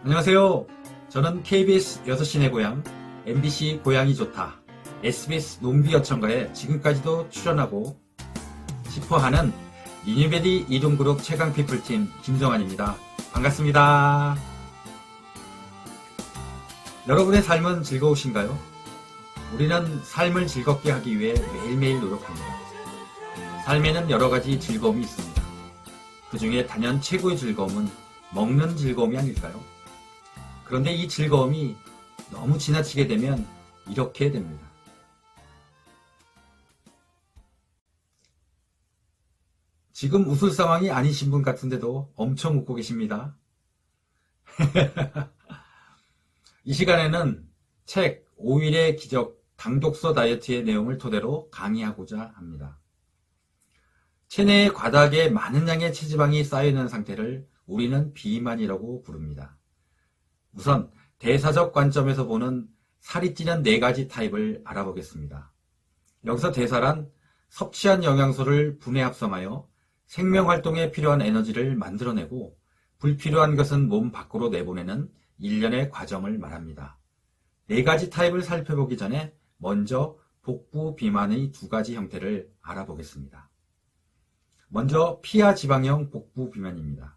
안녕하세요. 저는 KBS 6시 내 고향, MBC 고향이 좋다, SBS 논비어천가에 지금까지도 출연하고 싶어하는 리뉴베리 이동그룹 최강피플팀 김정환입니다. 반갑습니다. 여러분의 삶은 즐거우신가요? 우리는 삶을 즐겁게 하기 위해 매일매일 노력합니다. 삶에는 여러가지 즐거움이 있습니다. 그 중에 단연 최고의 즐거움은 먹는 즐거움이 아닐까요? 그런데 이 즐거움이 너무 지나치게 되면 이렇게 됩니다. 지금 웃을 상황이 아니신 분 같은데도 엄청 웃고 계십니다. 이 시간에는 책 5일의 기적 당독서 다이어트의 내용을 토대로 강의하고자 합니다. 체내에 과다하게 많은 양의 체지방이 쌓여있는 상태를 우리는 비만이라고 부릅니다. 우선 대사적 관점에서 보는 살이 찌는 4가지 타입을 알아보겠습니다. 여기서 대사란 섭취한 영양소를 분해 합성하여 생명활동에 필요한 에너지를 만들어내고 불필요한 것은 몸 밖으로 내보내는 일련의 과정을 말합니다. 4가지 타입을 살펴보기 전에 먼저 복부 비만의 2가지 형태를 알아보겠습니다. 먼저 피하 지방형 복부 비만입니다.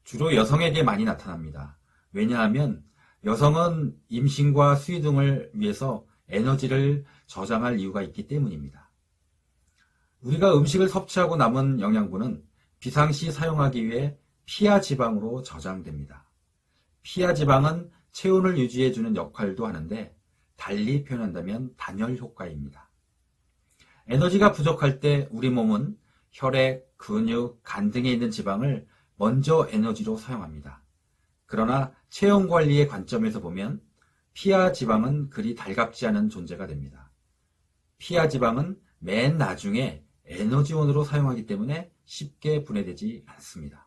주로 여성에게 많이 나타납니다. 왜냐하면 여성은 임신과 수유 등을 위해서 에너지를 저장할 이유가 있기 때문입니다. 우리가 음식을 섭취하고 남은 영양분은 비상시 사용하기 위해 피하 지방으로 저장됩니다. 피하 지방은 체온을 유지해주는 역할도 하는데 달리 표현한다면 단열 효과입니다. 에너지가 부족할 때 우리 몸은 혈액, 근육, 간 등에 있는 지방을 먼저 에너지로 사용합니다. 그러나 체온 관리의 관점에서 보면 피하 지방은 그리 달갑지 않은 존재가 됩니다. 피하 지방은 맨 나중에 에너지원으로 사용하기 때문에 쉽게 분해되지 않습니다.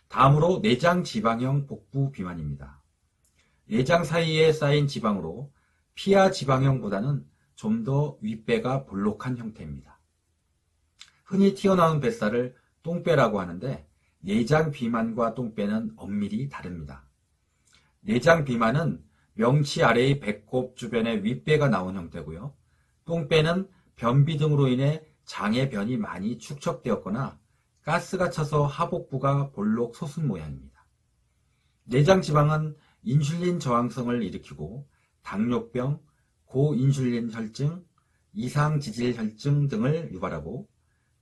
다음으로 내장 지방형 복부 비만입니다. 내장 사이에 쌓인 지방으로 피하 지방형보다는 좀 더 윗배가 볼록한 형태입니다. 흔히 튀어나온 뱃살을 똥배라고 하는데 내장 비만과 똥배는 엄밀히 다릅니다. 내장 비만은 명치 아래의 배꼽 주변에 윗배가 나온 형태고요. 똥배는 변비 등으로 인해 장의 변이 많이 축적되었거나 가스가 차서 하복부가 볼록 솟은 모양입니다. 내장 지방은 인슐린 저항성을 일으키고 당뇨병, 고인슐린 혈증, 이상지질 혈증 등을 유발하고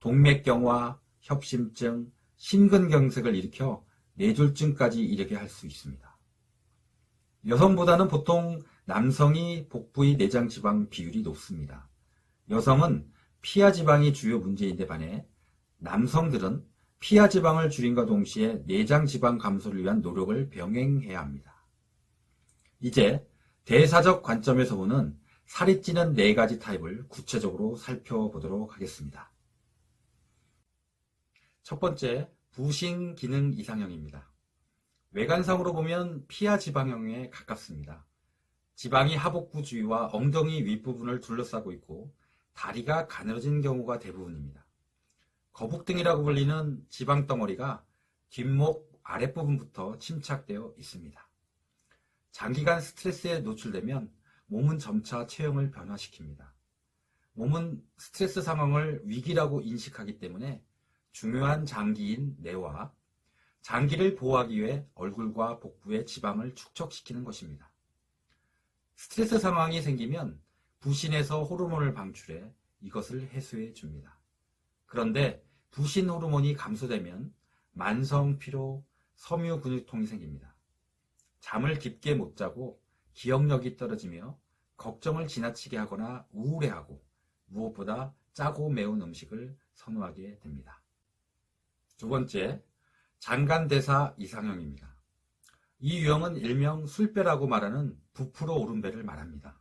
동맥경화, 협심증, 심근경색을 일으켜 뇌졸중까지 이르게 할 수 있습니다. 여성보다는 보통 남성이 복부의 내장지방 비율이 높습니다. 여성은 피하지방이 주요 문제인데 반해 남성들은 피하지방을 줄임과 동시에 내장지방 감소를 위한 노력을 병행해야 합니다. 이제 대사적 관점에서 보는 살이 찌는 4가지 타입을 구체적으로 살펴보도록 하겠습니다. 첫 번째, 부신 기능 이상형입니다. 외관상으로 보면 피하 지방형에 가깝습니다. 지방이 하복부 주위와 엉덩이 윗부분을 둘러싸고 있고 다리가 가늘어진 경우가 대부분입니다. 거북등이라고 불리는 지방덩어리가 뒷목 아랫부분부터 침착되어 있습니다. 장기간 스트레스에 노출되면 몸은 점차 체형을 변화시킵니다. 몸은 스트레스 상황을 위기라고 인식하기 때문에 중요한 장기인 뇌와 장기를 보호하기 위해 얼굴과 복부의 지방을 축적시키는 것입니다. 스트레스 상황이 생기면 부신에서 호르몬을 방출해 이것을 해소해 줍니다. 그런데 부신 호르몬이 감소되면 만성 피로, 섬유 근육통이 생깁니다. 잠을 깊게 못 자고 기억력이 떨어지며 걱정을 지나치게 하거나 우울해하고 무엇보다 짜고 매운 음식을 선호하게 됩니다. 두 번째, 장간대사 이상형입니다. 이 유형은 일명 술배라고 말하는 부풀어 오른 배를 말합니다.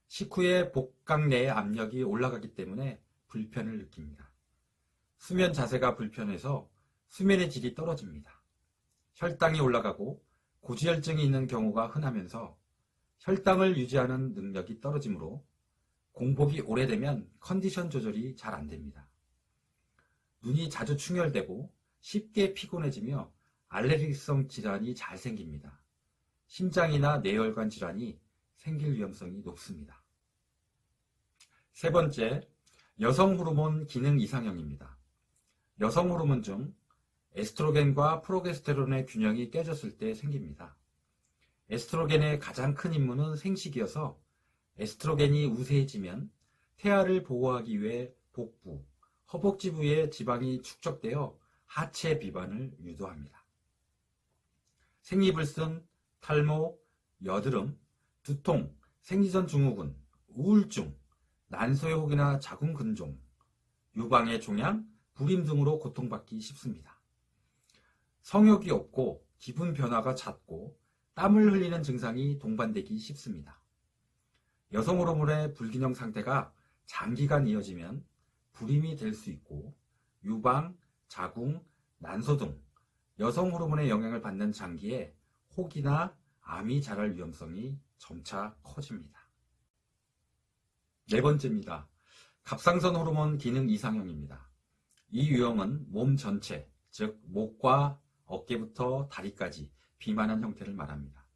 식후에 복강 내의 압력이 올라가기 때문에 불편을 느낍니다. 수면 자세가 불편해서 수면의 질이 떨어집니다. 혈당이 올라가고 고지혈증이 있는 경우가 흔하면서 혈당을 유지하는 능력이 떨어지므로 공복이 오래되면 컨디션 조절이 잘 안됩니다. 눈이 자주 충혈되고 쉽게 피곤해지며 알레르기성 질환이 잘 생깁니다. 심장이나 뇌혈관 질환이 생길 위험성이 높습니다. 세 번째, 여성 호르몬 기능 이상형입니다. 여성 호르몬 중 에스트로겐과 프로게스테론의 균형이 깨졌을 때 생깁니다. 에스트로겐의 가장 큰 임무는 생식이어서 에스트로겐이 우세해지면 태아를 보호하기 위해 복부, 허벅지 부위에 지방이 축적되어 하체 비만을 유도합니다. 생리불순, 탈모, 여드름, 두통, 생리전 증후군, 우울증, 난소의 혹이나 자궁 근종, 유방의 종양, 불임 등으로 고통받기 쉽습니다. 성욕이 없고 기분 변화가 잦고 땀을 흘리는 증상이 동반되기 쉽습니다. 여성 호르몬의 불균형 상태가 장기간 이어지면 불임이 될 수 있고 유방, 자궁, 난소 등 여성 호르몬의 영향을 받는 장기에 혹이나 암이 자랄 위험성이 점차 커집니다. 네 번째입니다. 갑상선 호르몬 기능 이상형입니다. 이 유형은 몸 전체, 즉 목과 어깨부터 다리까지 비만한 형태를 말합니다.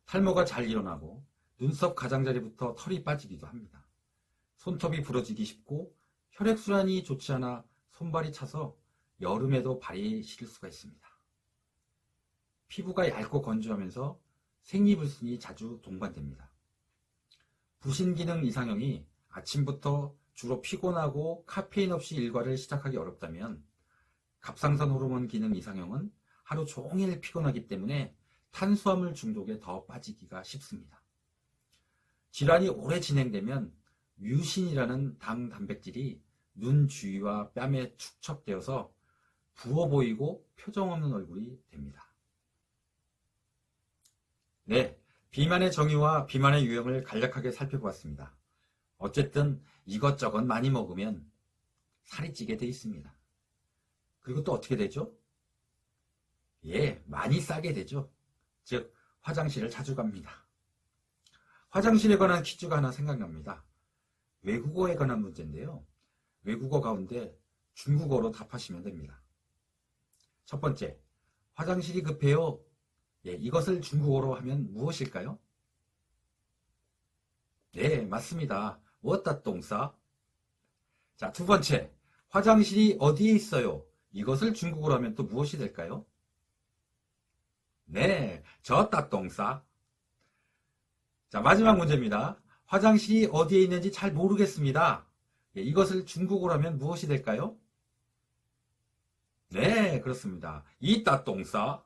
탈모가 잘 일어나고 눈썹 가장자리부터 털이 빠지기도 합니다. 손톱이 부러지기 쉽고 혈액순환이 좋지 않아 손발이 차서 여름에도 발이 시릴 수가 있습니다. 피부가 얇고 건조하면서 생리불순이 자주 동반됩니다. 부신기능 이상형이 아침부터 주로 피곤하고 카페인 없이 일과를 시작하기 어렵다면 갑상선 호르몬 기능 이상형은 하루 종일 피곤하기 때문에 탄수화물 중독에 더 빠지기가 쉽습니다. 질환이 오래 진행되면 뮤신이라는 당 단백질이 눈 주위와 뺨에 축적되어서 부어 보이고 표정 없는 얼굴이 됩니다. 네, 비만의 정의와 비만의 유형을 간략하게 살펴보았습니다. 어쨌든 이것저것 많이 먹으면 살이 찌게 돼 있습니다. 그리고 또 어떻게 되죠? 예, 많이 싸게 되죠. 즉, 화장실을 자주 갑니다. 화장실에 관한 퀴즈가 하나 생각납니다. 외국어에 관한 문제인데요. 외국어 가운데 중국어로 답하시면 됩니다. 첫 번째, 화장실이 급해요. 예, 이것을 중국어로 하면 무엇일까요? 네, 맞습니다. 워따 똥싸. 자, 두 번째, 화장실이 어디에 있어요? 이것을 중국어로 하면 또 무엇이 될까요? 네, 저따 똥싸. 자, 마지막 문제입니다. 화장실이 어디에 있는지 잘 모르겠습니다. 예, 이것을 중국어로 하면 무엇이 될까요? 네, 그렇습니다. 이따 똥싸.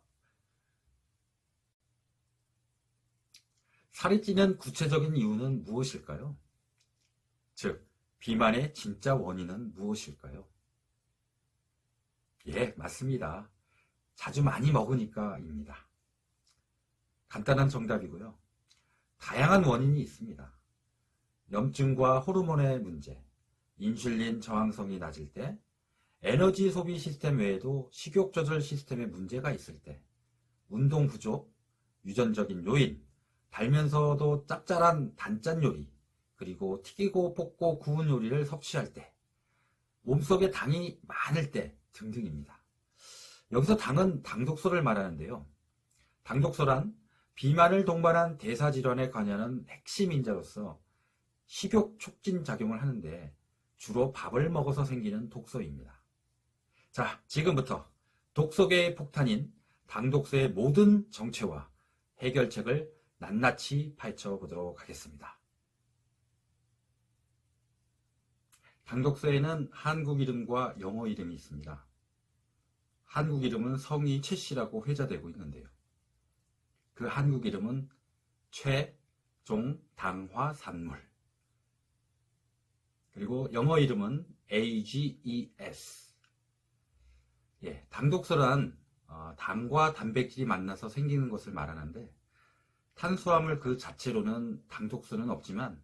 살이 찌는 구체적인 이유는 무엇일까요? 즉, 비만의 진짜 원인은 무엇일까요? 예, 맞습니다. 자주 많이 먹으니까입니다. 간단한 정답이고요. 다양한 원인이 있습니다. 염증과 호르몬의 문제, 인슐린 저항성이 낮을 때, 에너지 소비 시스템 외에도 식욕 조절 시스템에 문제가 있을 때, 운동 부족, 유전적인 요인, 달면서도 짭짤한 단짠 요리, 그리고 튀기고 볶고 구운 요리를 섭취할 때, 몸속에 당이 많을 때 등등입니다. 여기서 당은 당독소를 말하는데요. 당독소란 비만을 동반한 대사질환에 관여하는 핵심 인자로서 식욕 촉진 작용을 하는데 주로 밥을 먹어서 생기는 독소입니다. 자, 지금부터 독소계의 폭탄인 당독소의 모든 정체와 해결책을 낱낱이 파헤쳐 보도록 하겠습니다. 당독소에는 한국 이름과 영어 이름이 있습니다. 한국 이름은 성이 최씨라고 회자되고 있는데요. 그 한국 이름은 최종당화산물. 그리고 영어 이름은 AGES. 예, 당독소란 당과 단백질이 만나서 생기는 것을 말하는데 탄수화물 그 자체로는 당독소는 없지만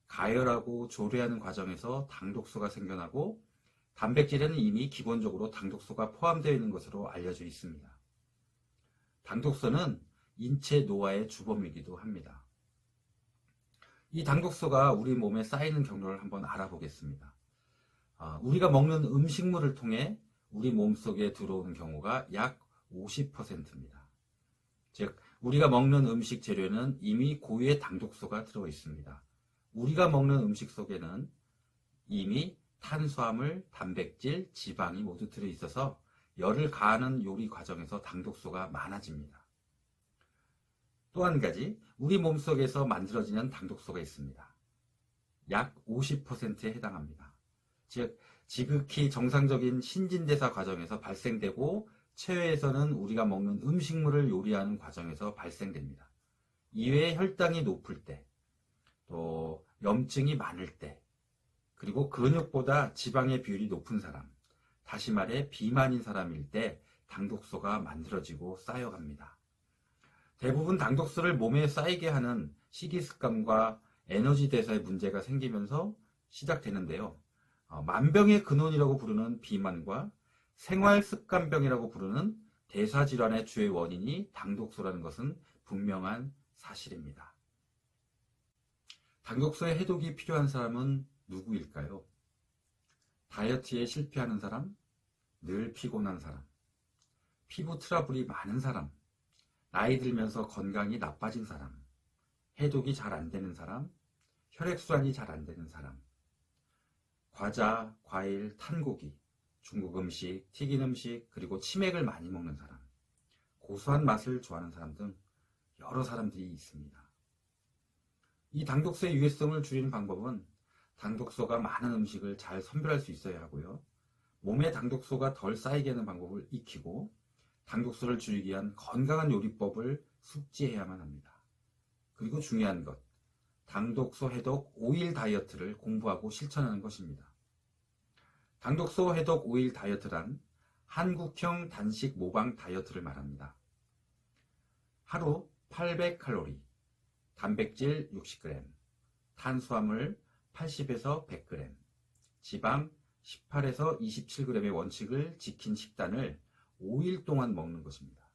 가열하고 조리하는 과정에서 당독소가 생겨나고 단백질에는 이미 기본적으로 당독소가 포함되어 있는 것으로 알려져 있습니다. 당독소는 인체 노화의 주범이기도 합니다. 이 당독소가 우리 몸에 쌓이는 경로를 한번 알아보겠습니다. 우리가 먹는 음식물을 통해 우리 몸속에 들어오는 경우가 약 50%입니다. 즉, 우리가 먹는 음식 재료에는 이미 고유의 당독소가 들어 있습니다. 우리가 먹는 음식 속에는 이미 탄수화물, 단백질, 지방이 모두 들어 있어서 열을 가하는 요리 과정에서 당독소가 많아집니다. 또 한 가지, 우리 몸속에서 만들어지는 당독소가 있습니다. 약 50%에 해당합니다. 즉, 지극히 정상적인 신진대사 과정에서 발생되고 체외에서는 우리가 먹는 음식물을 요리하는 과정에서 발생됩니다. 이외에 혈당이 높을 때, 또 염증이 많을 때, 그리고 근육보다 지방의 비율이 높은 사람, 다시 말해 비만인 사람일 때 당독소가 만들어지고 쌓여갑니다. 대부분 당독소를 몸에 쌓이게 하는 식이습관과 에너지 대사에 문제가 생기면서 시작되는데요. 만병의 근원이라고 부르는 비만과 생활습관병이라고 부르는 대사질환의 주의 원인이 당독소라는 것은 분명한 사실입니다. 당독소의 해독이 필요한 사람은 누구일까요? 다이어트에 실패하는 사람, 늘 피곤한 사람, 피부 트러블이 많은 사람, 나이 들면서 건강이 나빠진 사람, 해독이 잘 안 되는 사람, 혈액순환이 잘 안 되는 사람, 과자, 과일, 탄고기, 중국 음식, 튀긴 음식, 그리고 치맥을 많이 먹는 사람, 고소한 맛을 좋아하는 사람 등 여러 사람들이 있습니다. 이 당독소의 유해성을 줄이는 방법은 당독소가 많은 음식을 잘 선별할 수 있어야 하고요. 몸에 당독소가 덜 쌓이게 하는 방법을 익히고 당독소를 줄이기 위한 건강한 요리법을 숙지해야만 합니다. 그리고 중요한 것, 당독소 해독 5일 다이어트를 공부하고 실천하는 것입니다. 당독소 해독 5일 다이어트란 한국형 단식 모방 다이어트를 말합니다. 하루 800칼로리, 단백질 60g, 탄수화물 80에서 100g, 지방 18에서 27g의 원칙을 지킨 식단을 5일 동안 먹는 것입니다.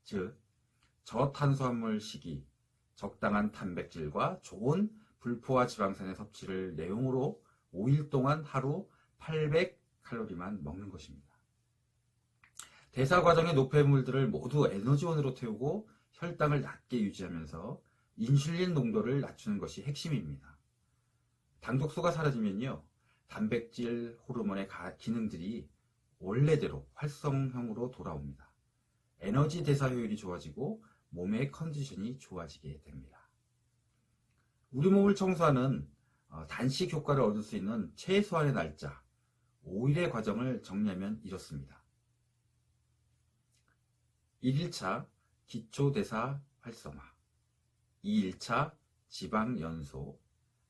즉, 저탄수화물 식이, 적당한 단백질과 좋은 불포화 지방산의 섭취를 내용으로 5일 동안 하루 800칼로리만 먹는 것입니다. 대사 과정의 노폐물들을 모두 에너지원으로 태우고 혈당을 낮게 유지하면서 인슐린 농도를 낮추는 것이 핵심입니다. 당독소가 사라지면요, 단백질 호르몬의 기능들이 원래대로 활성형으로 돌아옵니다. 에너지 대사 효율이 좋아지고 몸의 컨디션이 좋아지게 됩니다. 우리 몸을 청소하는 단식 효과를 얻을 수 있는 최소한의 날짜, 5일의 과정을 정리하면 이렇습니다. 1일차 기초대사 활성화, 2일차 지방 연소,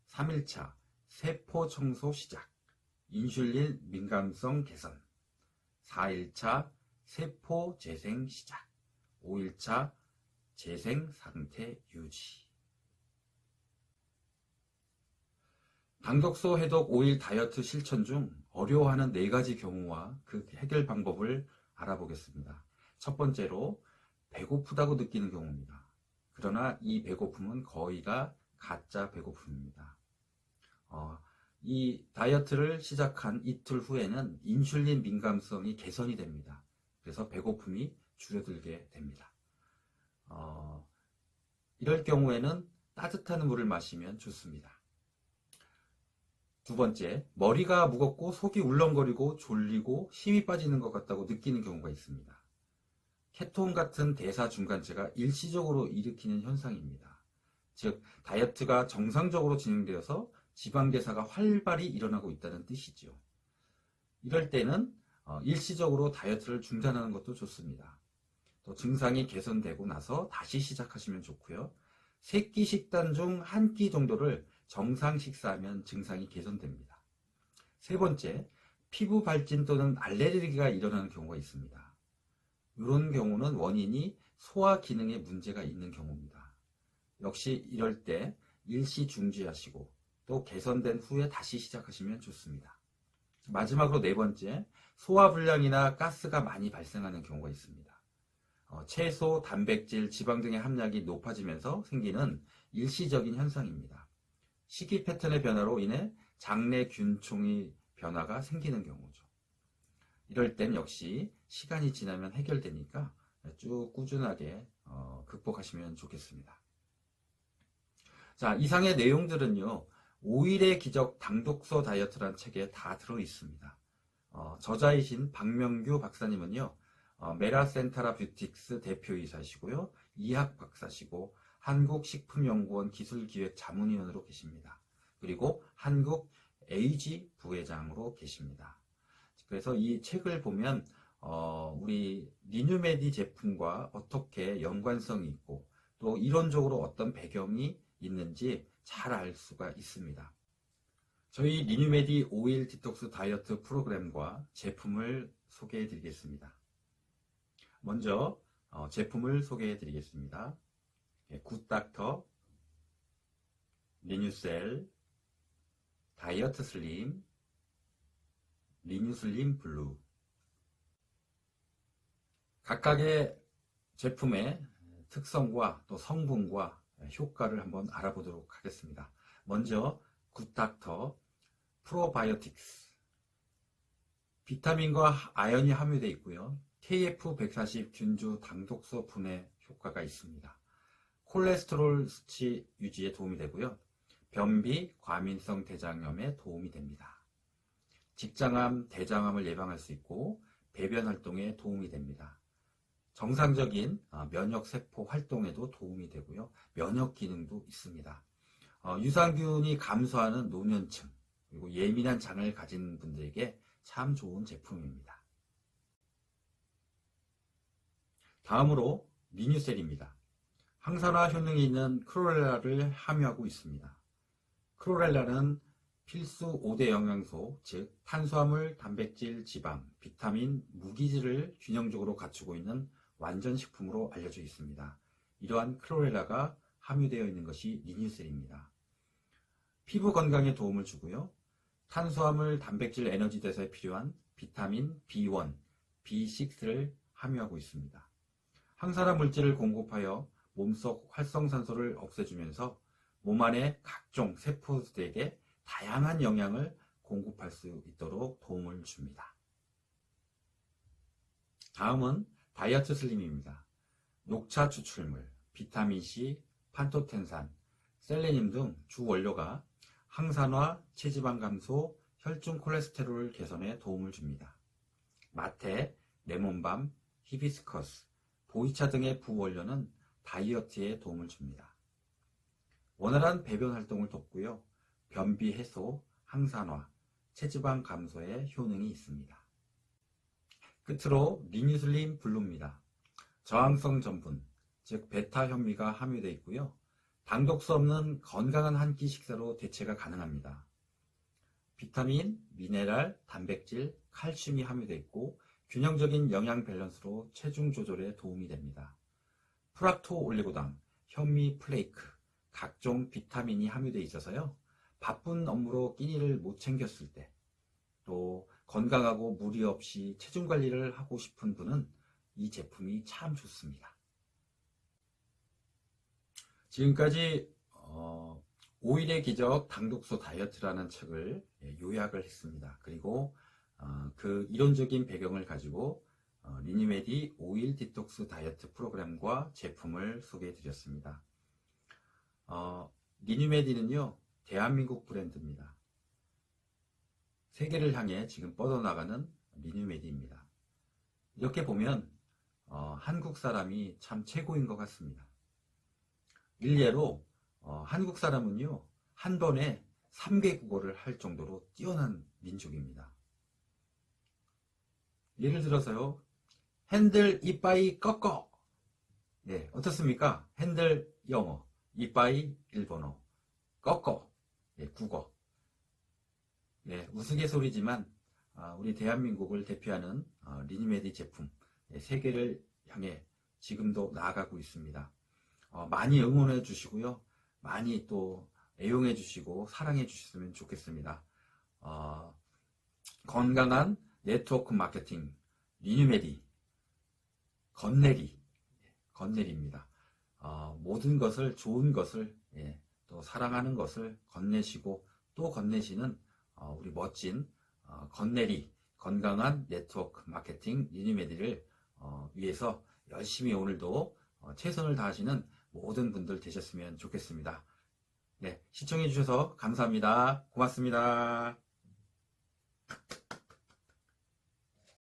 3일차 세포 청소 시작, 인슐린 민감성 개선, 4일차 세포 재생 시작, 5일차 재생 상태 유지. 당독소 해독 5일 다이어트 실천 중 어려워하는 4가지 경우와 그 해결 방법을 알아보겠습니다. 첫 번째로 배고프다고 느끼는 경우입니다. 그러나 이 배고픔은 거의가 가짜 배고픔입니다. 이 다이어트를 시작한 이틀 후에는 인슐린 민감성이 개선이 됩니다. 그래서 배고픔이 줄어들게 됩니다. 이럴 경우에는 따뜻한 물을 마시면 좋습니다. 두 번째, 머리가 무겁고 속이 울렁거리고 졸리고 힘이 빠지는 것 같다고 느끼는 경우가 있습니다. 케톤 같은 대사 중간체가 일시적으로 일으키는 현상입니다. 즉, 다이어트가 정상적으로 진행되어서 지방대사가 활발히 일어나고 있다는 뜻이죠. 이럴 때는 일시적으로 다이어트를 중단하는 것도 좋습니다. 또 증상이 개선되고 나서 다시 시작하시면 좋고요. 3끼 식단 중 1끼 정도를 정상 식사하면 증상이 개선됩니다. 세 번째, 피부 발진 또는 알레르기가 일어나는 경우가 있습니다. 이런 경우는 원인이 소화 기능에 문제가 있는 경우입니다. 역시 이럴 때 일시 중지하시고 또 개선된 후에 다시 시작하시면 좋습니다. 마지막으로 4번째, 소화불량이나 가스가 많이 발생하는 경우가 있습니다. 채소, 단백질, 지방 등의 함량이 높아지면서 생기는 일시적인 현상입니다. 식이 패턴의 변화로 인해 장내 균총의 변화가 생기는 경우죠. 이럴 땐 역시 시간이 지나면 해결되니까 쭉 꾸준하게 극복하시면 좋겠습니다. 자, 이상의 내용들은요, 5일의 기적 당독소 다이어트라는 책에 다 들어있습니다. 저자이신 박명규 박사님은요, 메라센타라 뷰틱스 대표이사시고요, 이학 박사시고, 한국식품연구원 기술기획 자문위원으로 계십니다. 그리고 한국 에이지 부회장으로 계십니다. 그래서 이 책을 보면 우리 리뉴메디 제품과 어떻게 연관성이 있고 또 이론적으로 어떤 배경이 있는지 잘 알 수가 있습니다. 저희 리뉴메디 오일 디톡스 다이어트 프로그램과 제품을 소개해 드리겠습니다. 먼저 제품을 소개해 드리겠습니다. 굿닥터, 리뉴셀, 다이어트 슬림, 리뉴슬림 블루. 각각의 제품의 특성과 또 성분과 효과를 한번 알아보도록 하겠습니다. 먼저 굿닥터 프로바이오틱스. 비타민과 아연이 함유되어 있고요. KF140 균주 당독소 분해 효과가 있습니다. 콜레스테롤 수치 유지에 도움이 되고요. 변비, 과민성 대장염에 도움이 됩니다. 직장암, 대장암을 예방할 수 있고 배변 활동에 도움이 됩니다. 정상적인 면역세포 활동에도 도움이 되고요. 면역 기능도 있습니다. 유산균이 감소하는 노년층, 그리고 예민한 장을 가진 분들에게 참 좋은 제품입니다. 다음으로 리뉴셀입니다. 항산화 효능이 있는 크로렐라를 함유하고 있습니다. 크로렐라는 필수 5대 영양소, 즉 탄수화물, 단백질, 지방, 비타민, 무기질을 균형적으로 갖추고 있는 완전식품으로 알려져 있습니다. 이러한 크로렐라가 함유되어 있는 것이 리뉴셀입니다. 피부 건강에 도움을 주고요. 탄수화물, 단백질, 에너지 대사에 필요한 비타민 B1, B6를 함유하고 있습니다. 항산화 물질을 공급하여 몸속 활성산소를 없애주면서 몸 안의 각종 세포들에게 다양한 영양을 공급할 수 있도록 도움을 줍니다. 다음은 다이어트 슬림입니다. 녹차 추출물, 비타민C, 판토텐산, 셀레늄 등 주 원료가 항산화, 체지방 감소, 혈중 콜레스테롤 개선에 도움을 줍니다. 마테, 레몬밤, 히비스커스, 보이차 등의 부원료는 다이어트에 도움을 줍니다. 원활한 배변 활동을 돕고요. 변비 해소, 항산화, 체지방 감소에 효능이 있습니다. 끝으로 리뉴슬림 블루입니다. 저항성 전분, 즉 베타 현미가 함유되어 있고요. 당독소 없는 건강한 한 끼 식사로 대체가 가능합니다. 비타민, 미네랄, 단백질, 칼슘이 함유되어 있고 균형적인 영양 밸런스로 체중 조절에 도움이 됩니다. 프락토 올리고당, 현미 플레이크, 각종 비타민이 함유되어 있어서요. 바쁜 업무로 끼니를 못 챙겼을 때, 또 건강하고 무리 없이 체중 관리를 하고 싶은 분은 이 제품이 참 좋습니다. 지금까지 5일의 기적 당독소 다이어트라는 책을 요약을 했습니다. 그리고 그 이론적인 배경을 가지고 리뉴메디 5일 디톡스 다이어트 프로그램과 제품을 소개해 드렸습니다. 리뉴메디는요, 대한민국 브랜드입니다. 세계를 향해 지금 뻗어나가는 리뉴메디입니다. 이렇게 보면 한국 사람이 참 최고인 것 같습니다. 일례로 한국 사람은요, 한 번에 3개 국어를 할 정도로 뛰어난 민족입니다. 예를 들어서요, 핸들 이빠이 꺾어. 네, 어떻습니까? 핸들 영어, 이빠이 일본어, 꺾어, 네, 국어. 네, 우스갯소리지만 우리 대한민국을 대표하는 리뉴메디 제품, 네, 세계를 향해 지금도 나아가고 있습니다. 많이 응원해 주시고요. 많이 또 애용해 주시고 사랑해 주셨으면 좋겠습니다. 건강한 네트워크 마케팅 리뉴메디 건네리 건네립니다. 모든 것을, 좋은 것을, 예, 또 사랑하는 것을 건네시고 또 건네시는 우리 멋진 건네리, 건강한 네트워크 마케팅 유니메디를 위해서 열심히 오늘도 최선을 다하시는 모든 분들 되셨으면 좋겠습니다. 네, 시청해 주셔서 감사합니다. 고맙습니다.